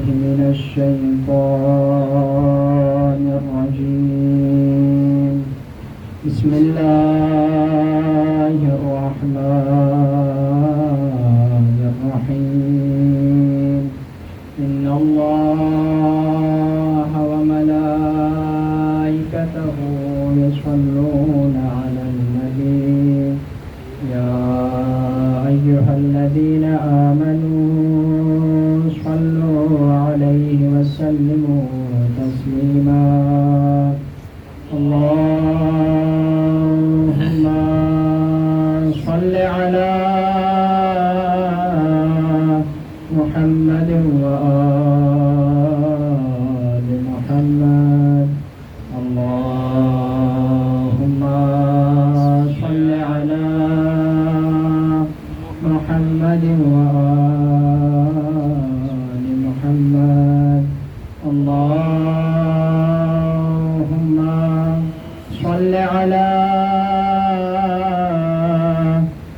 من الشيطان الرجيم. بسم الله الرحمن الرحيم. إن الله وملائكته يصلون على النبي يا أيها الذين آمنوا صلوا عليه وسلموا تسليما. اللهم صل على محمد وآل محمد. اللهم صل على محمد وآل محمد. اللهم صل على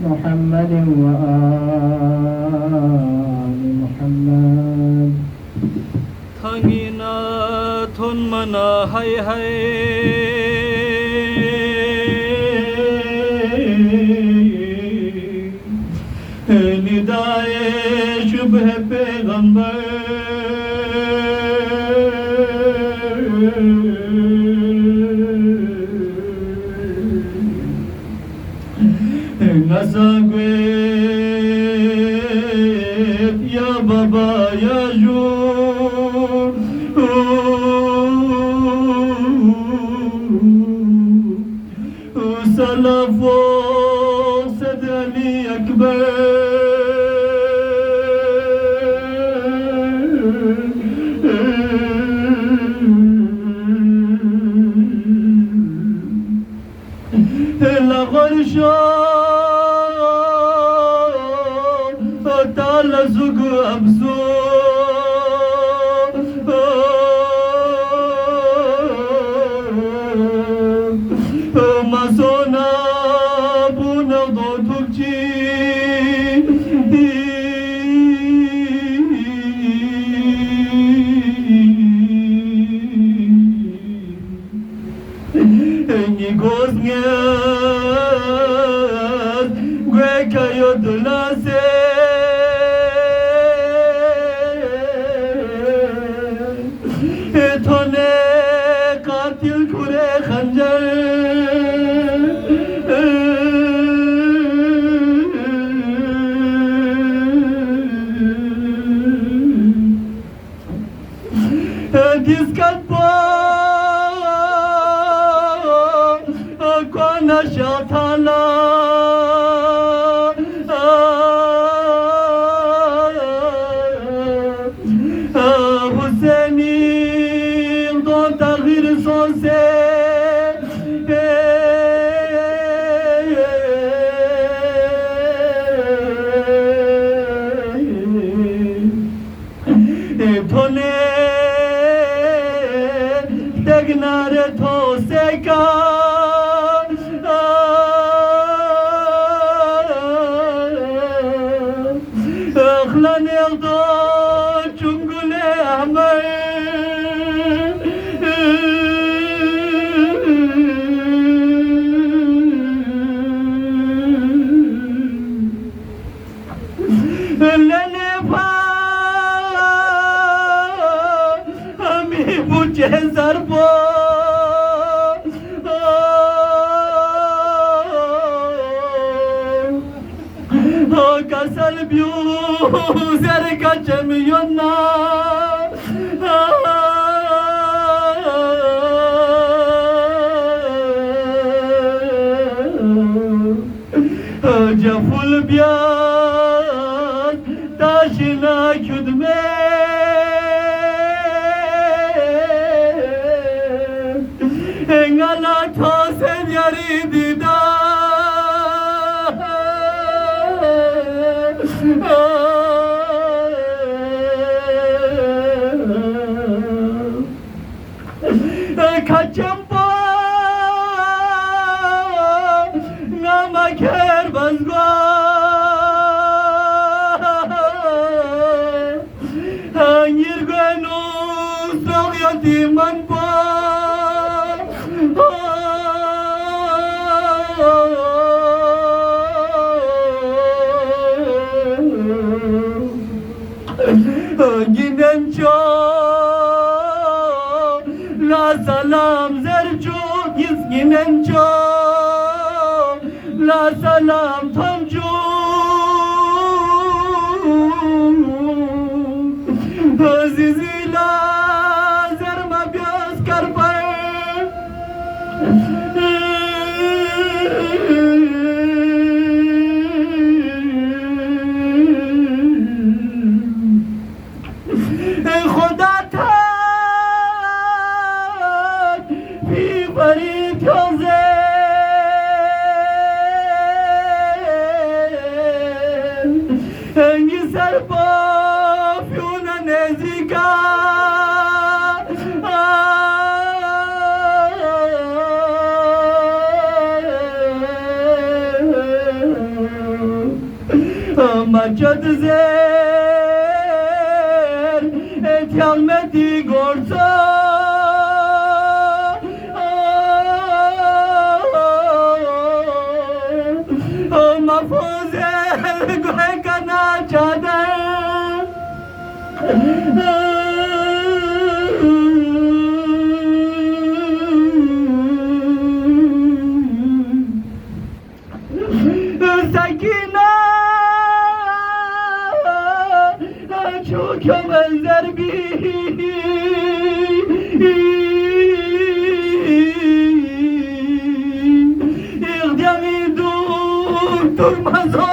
محمد وآل محمد. 탕이나 돈마나 하이하이 निदाए शुभ पैगंबर नसागे या बाबा या जो सलाफो सदली Akbar لغرشا تعالزق أبزو ماسونا بونا ضوتوكي Nigoznyaz Gweka yodulase Tone katil kure khanjar Diskat नशाला हुसैनी दो तगीर सो से धोने दगनारे थो से का أخلان يغضى جنقل أحمر لني فامي بوجه زربو kasal biu zerka çemiyona Caful biat taşına küdme Engala tasen yari dida ıslah yatimen var. Giden çok la salam zercuk giden çok la salam tamcuk azizi la zerma bias karpay خدا تن بی فرید یازه انگی سر پافیون نزیکا مجد زر اتیامتی گرسا مفوزل گوه کنا چاده سکینه çok benzer bir İqdami durmaz